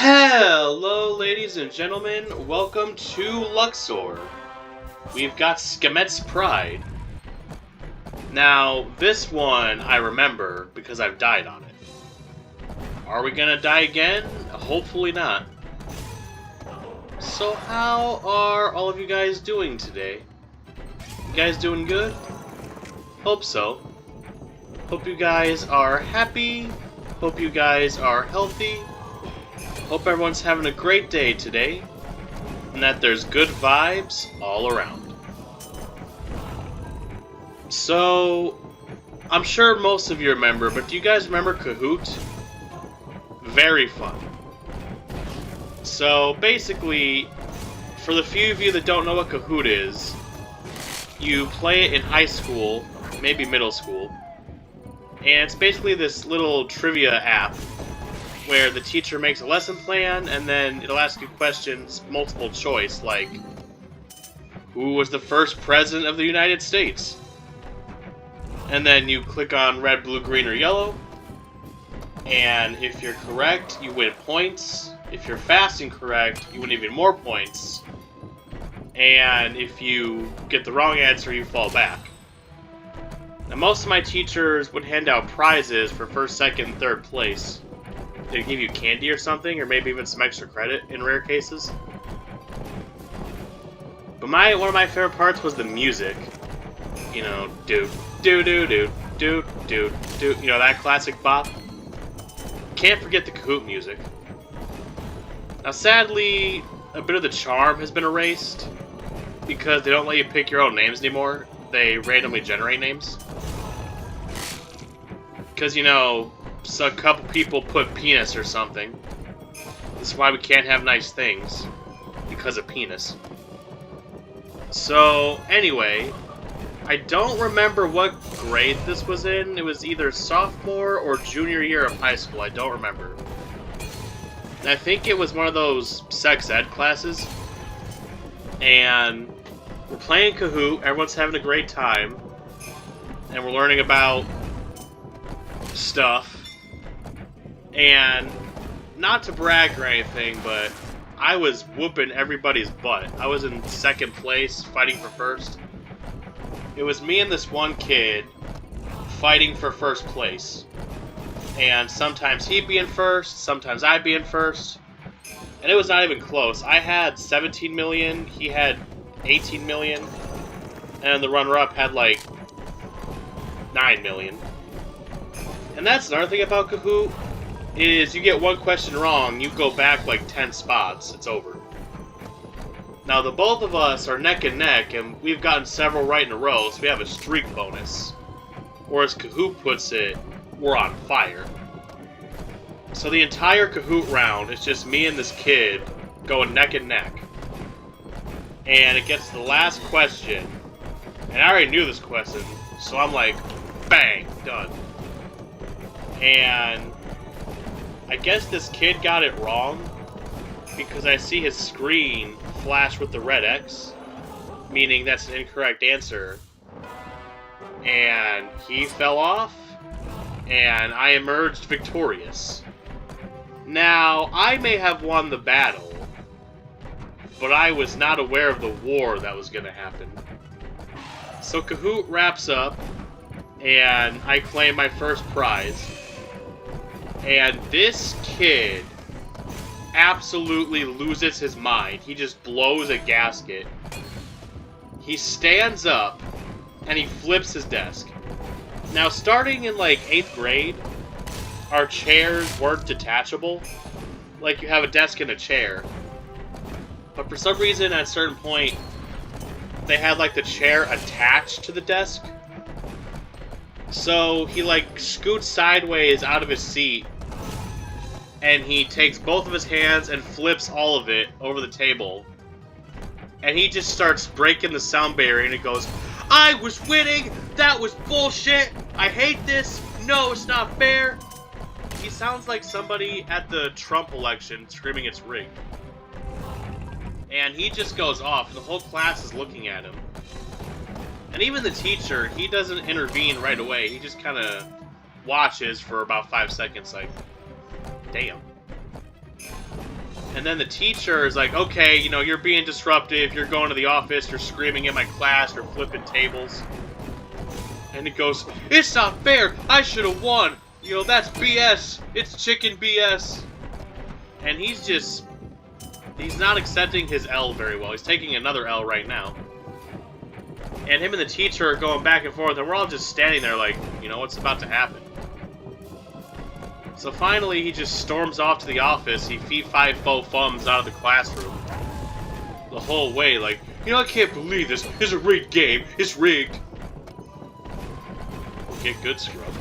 Hello, ladies and gentlemen. Welcome to Luxor. We've got Skemet's Pride. Now, this one I remember because I've died on it. Are we gonna die again? Hopefully not. So how are all of you guys doing today? You guys doing good? Hope so. Hope you guys are happy. Hope you guys are healthy. Hope everyone's having a great day today, and that there's good vibes all around. So, I'm sure most of you remember, but do you guys remember Kahoot? Very fun. So, basically, for the few of you that don't know what Kahoot is, you play it in high school, maybe middle school, and it's basically this little trivia app where the teacher makes a lesson plan, and then it'll ask you questions, multiple choice, like, who was the first president of the United States? And then you click on red, blue, green, or yellow, and if you're correct, you win points. If you're fast and correct, you win even more points. And if you get the wrong answer, you fall back. Now, most of my teachers would hand out prizes for first, second, and third place. They'd give you candy or something, or maybe even some extra credit in rare cases. But one of my favorite parts was the music. You know, do do do do do do do. You know, that classic bop. Can't forget the Kahoot music. Now, sadly, a bit of the charm has been erased because they don't let you pick your own names anymore. They randomly generate names. Because, you know, so a couple people put penis or something. This is why we can't have nice things. Because of penis. So, anyway, I don't remember what grade this was in. It was either sophomore or junior year of high school. I don't remember. And I think it was one of those sex ed classes. And we're playing Kahoot. Everyone's having a great time. And we're learning about stuff. And not to brag or anything, but I was whooping everybody's butt. I was in second place, fighting for first. It was me and this one kid fighting for first place. And sometimes he'd be in first, sometimes I'd be in first. And it was not even close. I had 17 million, he had 18 million, and the runner-up had like 9 million. And that's another thing about Kahoot. Is you get one question wrong, you go back like 10 spots, it's over. Now the both of us are neck and neck, and we've gotten several right in a row, so we have a streak bonus. Or as Kahoot puts it, we're on fire. So the entire Kahoot round is just me and this kid going neck and neck. And it gets to the last question, and I already knew this question, so I'm like, bang, done. And I guess this kid got it wrong, because I see his screen flash with the red X, meaning that's an incorrect answer. And he fell off, and I emerged victorious. Now, I may have won the battle, but I was not aware of the war that was going to happen. So Kahoot wraps up, and I claim my first prize. And this kid absolutely loses his mind. He just blows a gasket. He stands up, and he flips his desk. Now, starting in, like, 8th grade, our chairs weren't detachable. Like, you have a desk and a chair. But for some reason, at a certain point, they had, like, the chair attached to the desk. So, he, like, scoots sideways out of his seat, and he takes both of his hands and flips all of it over the table. And he just starts breaking the sound barrier, and he goes, "I was winning! That was bullshit! I hate this! No, it's not fair!" He sounds like somebody at the Trump election screaming it's rigged. And he just goes off, and the whole class is looking at him. And even the teacher, he doesn't intervene right away. He just kind of watches for about 5 seconds, like, damn. And then the teacher is like, okay, you know, you're being disruptive, you're going to the office, you're screaming at my class, you're flipping tables. And it goes, it's not fair, I should have won. You know, that's BS, it's chicken BS. And he's not accepting his L very well. He's taking another L right now. And him and the teacher are going back and forth, and we're all just standing there like, you know, what's about to happen? So finally, he just storms off to the office. He fee-fi-fo-fums out of the classroom. The whole way, like, you know, I can't believe this. It's a rigged game. It's rigged. Get good, scrub.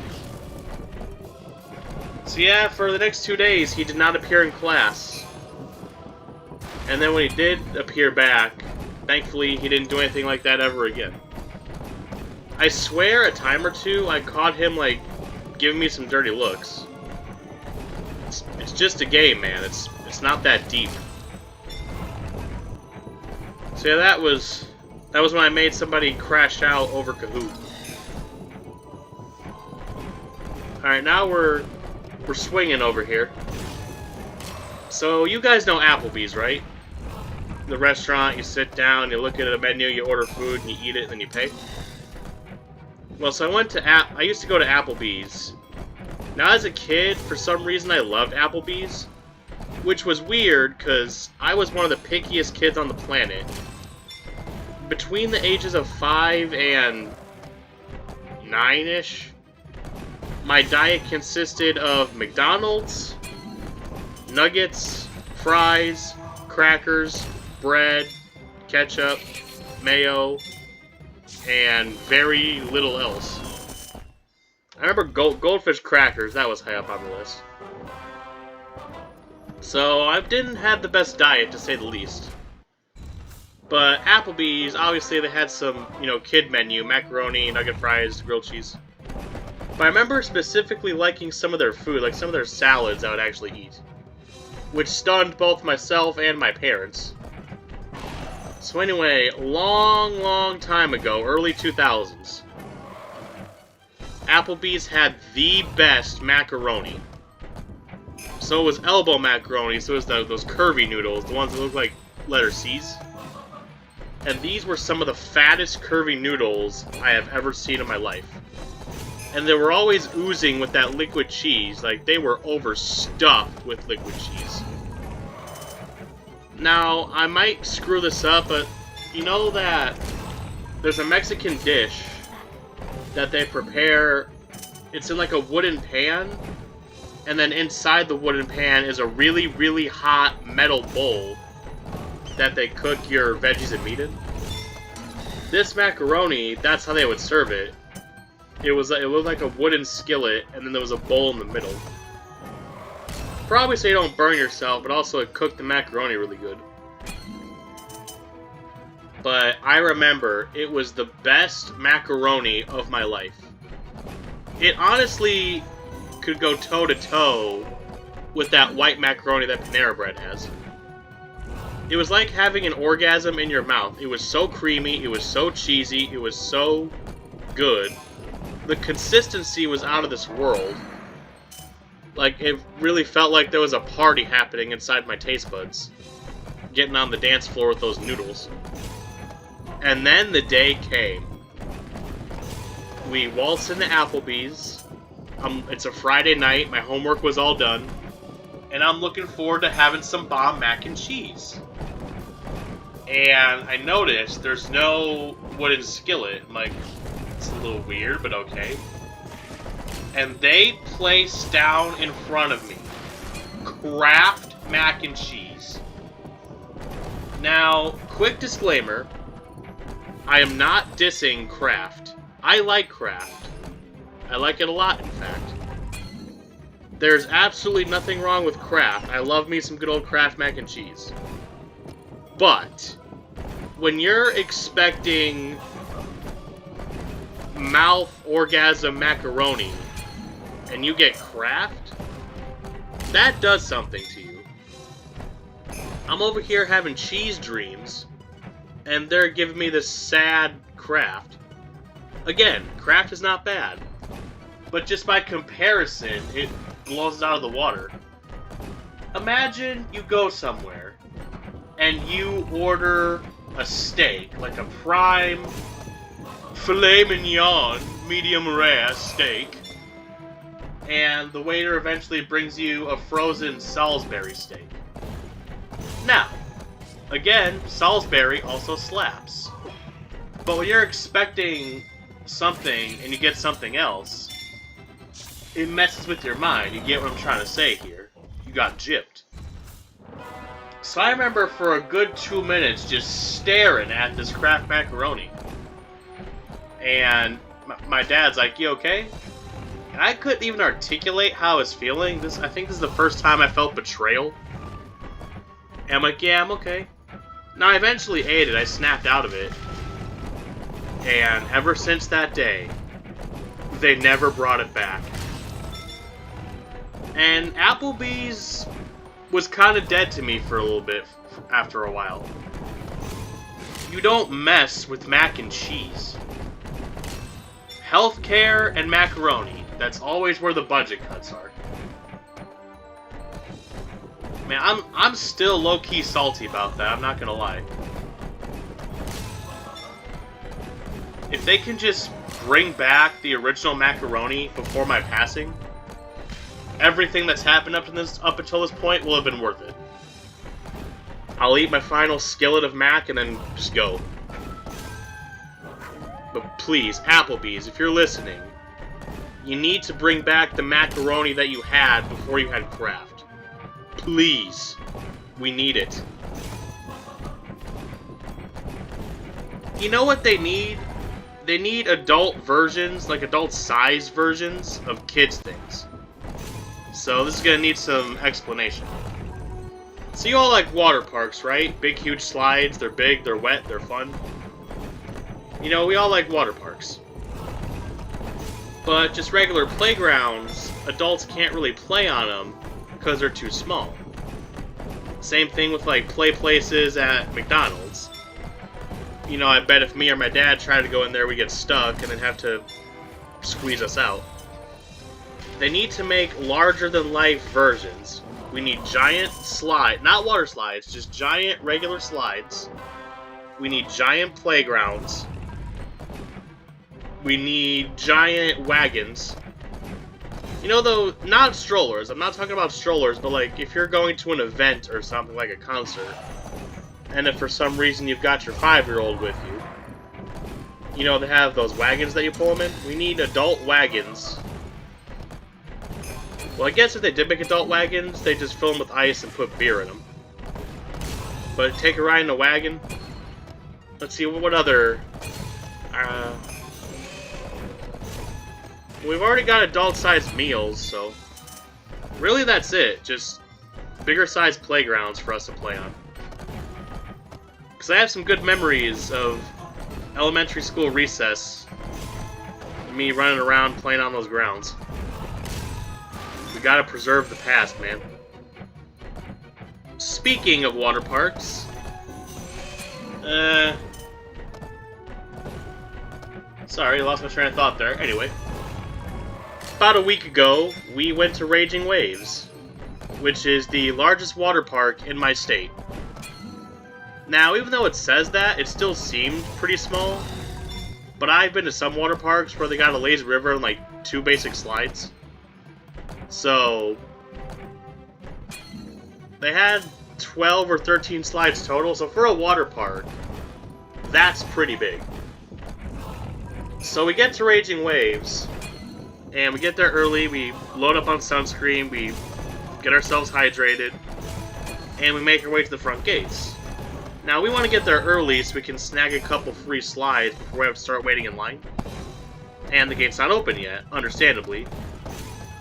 So yeah, for the next 2 days, he did not appear in class. And then when he did appear back, thankfully, he didn't do anything like that ever again. I swear a time or two, I caught him, like, giving me some dirty looks. It's just a game, man. It's not that deep. So yeah, that was when I made somebody crash out over Kahoot. Alright, now we're swinging over here. So, you guys know Applebee's, right? The restaurant, you sit down, you look at a menu, you order food, and you eat it, and then you pay. Well, so I used to go to Applebee's. Now, as a kid, for some reason, I loved Applebee's, which was weird, because I was one of the pickiest kids on the planet. Between the ages of 5 and 9-ish, my diet consisted of McDonald's, nuggets, fries, crackers, bread, ketchup, mayo, and very little else. I remember Goldfish crackers, that was high up on the list. So I didn't have the best diet, to say the least. But Applebee's, obviously they had some, you know, kid menu, macaroni, nugget fries, grilled cheese. But I remember specifically liking some of their food, like some of their salads I would actually eat. Which stunned both myself and my parents. So anyway, long time ago, early 2000s, Applebee's had the best macaroni. So it was elbow macaroni, so it was those curvy noodles, the ones that look like letter C's. And these were some of the fattest curvy noodles I have ever seen in my life. And they were always oozing with that liquid cheese, like they were overstuffed with liquid cheese. Now, I might screw this up, but you know that there's a Mexican dish that they prepare. It's in like a wooden pan, and then inside the wooden pan is a really, really hot metal bowl that they cook your veggies and meat in. This macaroni, that's how they would serve it. It looked like a wooden skillet, and then there was a bowl in the middle. Probably so you don't burn yourself, but also it cooked the macaroni really good. But I remember it was the best macaroni of my life. It honestly could go toe-to-toe with that white macaroni that Panera Bread has. It was like having an orgasm in your mouth. It was so creamy, it was so cheesy, it was so good. The consistency was out of this world. Like, it really felt like there was a party happening inside my taste buds. Getting on the dance floor with those noodles. And then the day came. We waltzed into Applebee's. It's a Friday night, my homework was all done. And I'm looking forward to having some bomb mac and cheese. And I noticed there's no wooden skillet. I'm like, it's a little weird, but okay. And they placed down in front of me Kraft mac and cheese. Now, quick disclaimer, I am not dissing Kraft. I like Kraft. I like it a lot, in fact. There's absolutely nothing wrong with Kraft. I love me some good old Kraft mac and cheese. But when you're expecting mouth orgasm macaroni and you get Kraft, that does something to you. I'm over here having cheese dreams, and they're giving me this sad Kraft. Again, Kraft is not bad, but just by comparison, it blows it out of the water. imagine you go somewhere and you order a steak, like a prime filet mignon, medium rare steak, and the waiter eventually brings you a frozen Salisbury steak. Now, again, Salisbury also slaps. But when you're expecting something and you get something else, it messes with your mind. You get what I'm trying to say here. You got gypped. So I remember for a good 2 minutes just staring at this Kraft macaroni. And my dad's like, "You okay?" And I couldn't even articulate how I was feeling. I think this is the first time I felt betrayal. And I'm like, "Yeah, I'm okay." Now, I eventually ate it. I snapped out of it. And ever since that day, they never brought it back. And Applebee's was kind of dead to me for a little bit after a while. You don't mess with mac and cheese. Healthcare and macaroni. That's always where the budget cuts are. Man, I'm still low-key salty about that, I'm not gonna lie. If they can just bring back the original macaroni before my passing, everything that's happened up until this point will have been worth it. I'll eat my final skillet of mac and then just go. But please, Applebee's, if you're listening, you need to bring back the macaroni that you had before you had Kraft. Please. We need it. You know what they need? They need adult versions, like adult-size versions of kids' things. So this is gonna need some explanation. So you all like water parks, right? Big, huge slides. They're big, they're wet, they're fun. You know, we all like water parks. But just regular playgrounds, adults can't really play on them because they're too small. Same thing with like play places at McDonald's. You know, I bet if me or my dad try to go in there, we get stuck and then have to squeeze us out. They need to make larger-than-life versions. We need giant not water slides, just giant regular slides. We need giant playgrounds. We need giant wagons. You know, though, not strollers. I'm not talking about strollers, but like if you're going to an event or something like a concert, and if for some reason you've got your 5-year-old with you, you know, they have those wagons that you pull them in. We need adult wagons. Well, I guess if they did make adult wagons, they just fill them with ice and put beer in them. But take a ride in a wagon. Let's see, what other... we've already got adult-sized meals, so... really, that's it. Just bigger-sized playgrounds for us to play on. Because I have some good memories of elementary school recess. Me running around playing on those grounds. We gotta preserve the past, man. Speaking of water parks... sorry, I lost my train of thought there. Anyway. About a week ago, we went to Raging Waves, which is the largest water park in my state. Now, even though it says that, it still seemed pretty small. But I've been to some water parks where they got a lazy river and like 2 basic slides. So, they had 12 or 13 slides total, so for a water park, that's pretty big. So we get to Raging Waves, and we get there early, we load up on sunscreen, we get ourselves hydrated, and we make our way to the front gates. Now, we want to get there early so we can snag a couple free slides before we have to start waiting in line. And the gate's not open yet, understandably.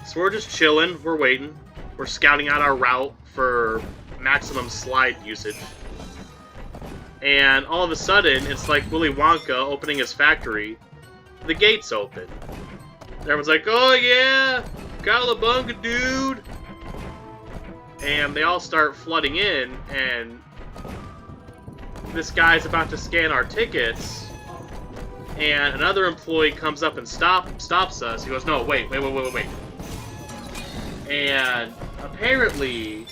So we're just chilling, we're waiting, we're scouting out our route for maximum slide usage. And all of a sudden, it's like Willy Wonka opening his factory. The gate's open. Everyone's like, "Oh yeah, Cowabunga, dude!" And they all start flooding in, and this guy's about to scan our tickets, and another employee comes up and stops us. He goes, "No, wait. And apparently,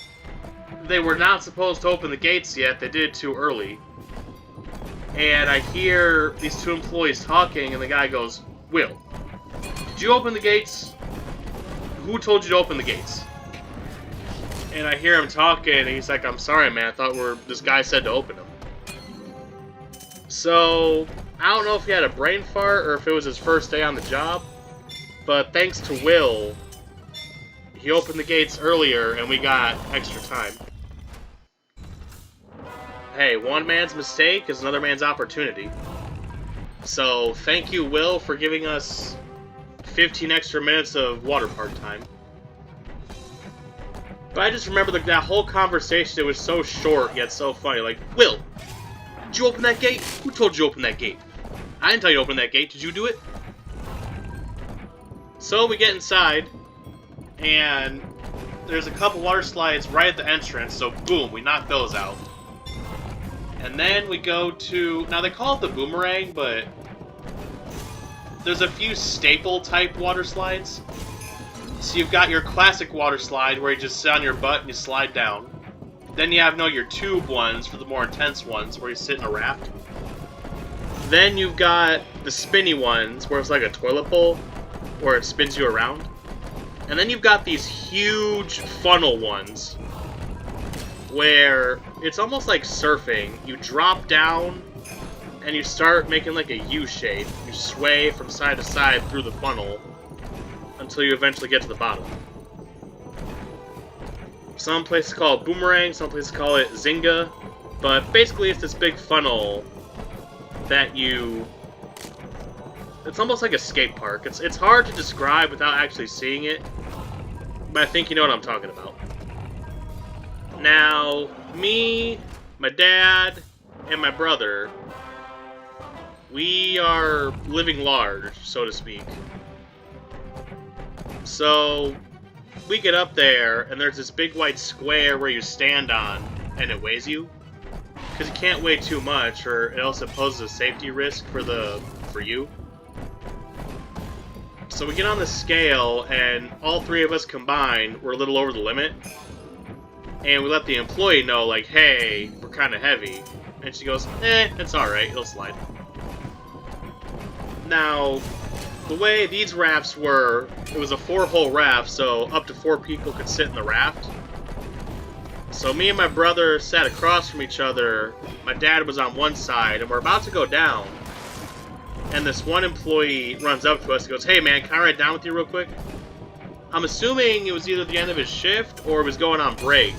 they were not supposed to open the gates yet. They did it too early. And I hear these two employees talking, and the guy goes, "Will, did you open the gates? Who told you to open the gates?" And I hear him talking, and he's like, "I'm sorry, man. I thought this guy said to open them." So, I don't know if he had a brain fart or if it was his first day on the job, but thanks to Will, he opened the gates earlier, and we got extra time. Hey, one man's mistake is another man's opportunity. So, thank you, Will, for giving us 15 extra minutes of water park time. But I just remember that whole conversation, it was so short, yet so funny. Like, "Will, did you open that gate? Who told you to open that gate? I didn't tell you to open that gate. Did you do it?" So we get inside, and there's a couple water slides right at the entrance, so boom, we knock those out. And then we go to... Now, they call it the boomerang, but there's a few staple-type water slides. So you've got your classic water slide, where you just sit on your butt and you slide down. Then you have, your tube ones for the more intense ones, where you sit in a raft. Then you've got the spinny ones, where it's like a toilet bowl, where it spins you around. And then you've got these huge funnel ones, where it's almost like surfing. You drop down, and you start making like a U shape. You sway from side to side through the funnel, until you eventually get to the bottom. Some places call it boomerang, some places call it Zynga, but basically it's this big funnel that you... It's almost like a skate park. It's hard to describe without actually seeing it, but I think you know what I'm talking about. Now, me, my dad, and my brother, we are living large, so to speak. So, we get up there, and there's this big white square where you stand on, and it weighs you. Because you can't weigh too much, or it also poses a safety risk for you. So we get on the scale, and all three of us combined, we're a little over the limit. And we let the employee know, like, "Hey, we're kind of heavy." And she goes, "It's alright, it'll slide." Now, the way these rafts were, it was a 4-hole raft, so up to 4 people could sit in the raft. So me and my brother sat across from each other, my dad was on one side, and we're about to go down. And this one employee runs up to us and goes, "Hey man, can I ride down with you real quick?" I'm assuming it was either the end of his shift, or he was going on break.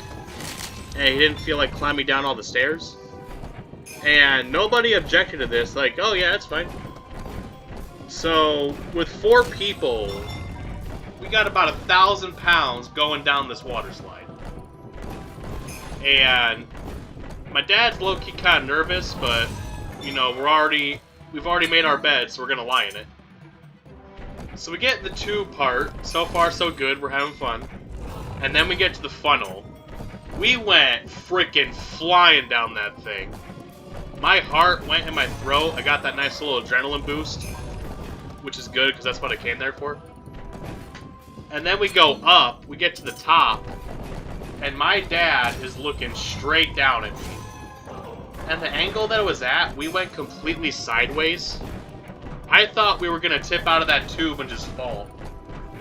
And he didn't feel like climbing down all the stairs. And nobody objected to this, like, "Oh yeah, that's fine." So, with 4 people, we got about 1,000 pounds going down this water slide. And my dad's low-key kind of nervous, but, we've already made our bed, so we're gonna lie in it. So we get the tube part. So far, so good. We're having fun. And then we get to the funnel. We went freaking flying down that thing. My heart went in my throat. I got that nice little adrenaline boost, which is good because that's what I came there for. And then we go up. We get to the top. And my dad is looking straight down at me. And the angle that it was at, we went completely sideways. I thought we were going to tip out of that tube and just fall.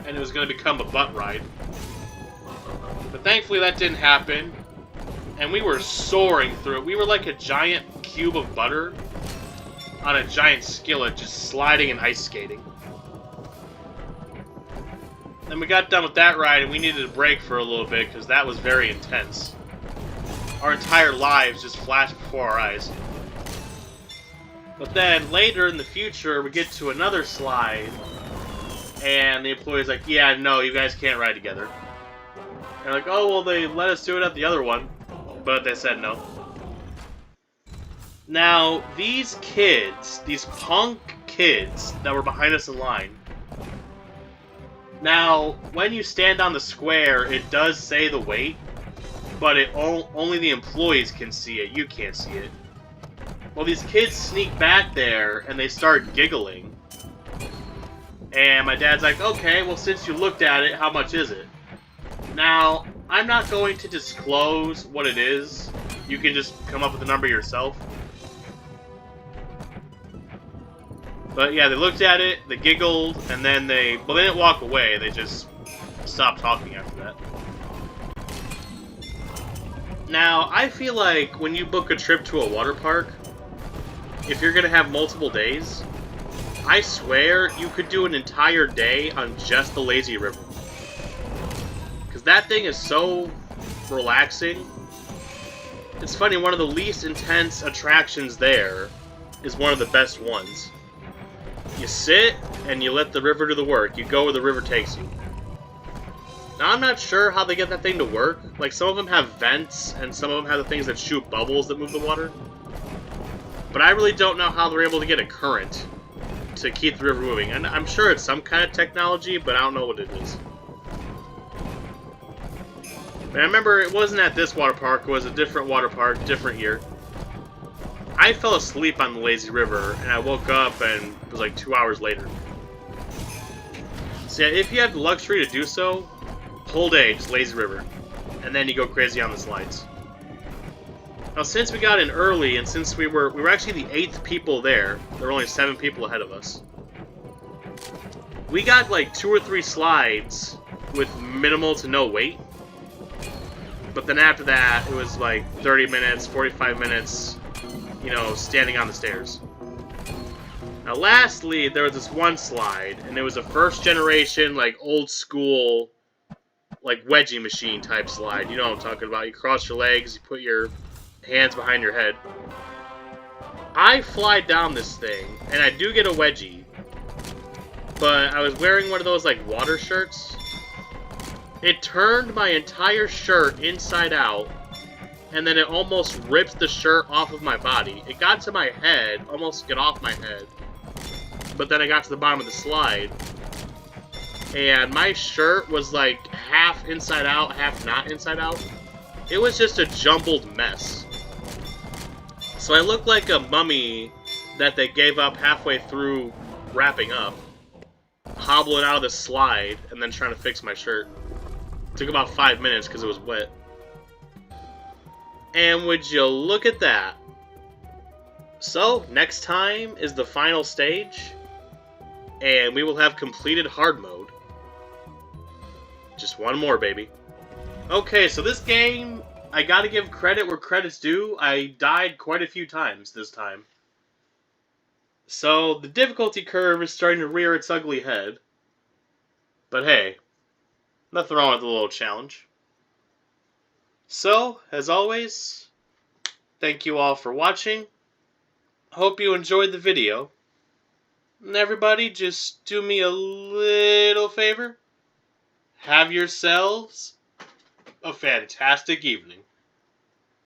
And it was going to become a butt ride. But thankfully that didn't happen. And we were soaring through it. We were like a giant cube of butter on a giant skillet, just sliding and ice skating. Then we got done with that ride and we needed a break for a little bit because that was very intense. Our entire lives just flashed before our eyes. But then, later in the future, we get to another slide, and the employee's like, "Yeah, no, you guys can't ride together." And they're like, "Oh, well, they let us do it at the other one," but they said no. Now, these kids, these punk kids that were behind us in line, now, when you stand on the square, it does say the weight, but only the employees can see it. You can't see it. Well, these kids sneak back there, and they start giggling. And my dad's like, "Okay, well, since you looked at it, how much is it?" Now, I'm not going to disclose what it is. You can just come up with the number yourself. But yeah, they looked at it, they giggled, and then they didn't walk away, they just stopped talking after that. Now, I feel like when you book a trip to a water park, if you're gonna have multiple days, I swear you could do an entire day on just the lazy river. Because that thing is so relaxing. It's funny, one of the least intense attractions there is one of the best ones. You sit, and you let the river do the work. You go where the river takes you. Now, I'm not sure how they get that thing to work. Like, some of them have vents, and some of them have the things that shoot bubbles that move the water. But I really don't know how they're able to get a current to keep the river moving. And I'm sure it's some kind of technology, but I don't know what it is. And I remember it wasn't at this water park, it was a different water park, different year. I fell asleep on the lazy river, and I woke up, and it was like 2 hours later. So yeah, if you have the luxury to do so, whole day, just lazy river. And then you go crazy on the slides. Now, since we got in early, and since we were actually the 8th people there were only 7 people ahead of us. We got like 2 or 3 slides with minimal to no wait. But then after that, it was like 30 minutes, 45 minutes, you know, standing on the stairs. Now, lastly, there was this one slide, and it was a first generation, like, old school, like, wedgie machine type slide. You know what I'm talking about. You cross your legs, you put your hands behind your head. I fly down this thing, and I do get a wedgie, but I was wearing one of those, like, water shirts. It turned my entire shirt inside out, and then it almost ripped the shirt off of my body. It got to my head, almost got off my head, but then I got to the bottom of the slide, and my shirt was like half inside out, half not inside out. It was just a jumbled mess. So I looked like a mummy that they gave up halfway through wrapping up, hobbling out of the slide, and then trying to fix my shirt. It took about 5 minutes because it was wet. And would you look at that? So, next time is the final stage, and we will have completed hard mode. Just one more, baby. Okay, so this game, I gotta give credit where credit's due. I died quite a few times this time. So, the difficulty curve is starting to rear its ugly head. But hey, nothing wrong with a little challenge. So, as always, thank you all for watching. Hope you enjoyed the video. And everybody, just do me a little favor. Have yourselves a fantastic evening.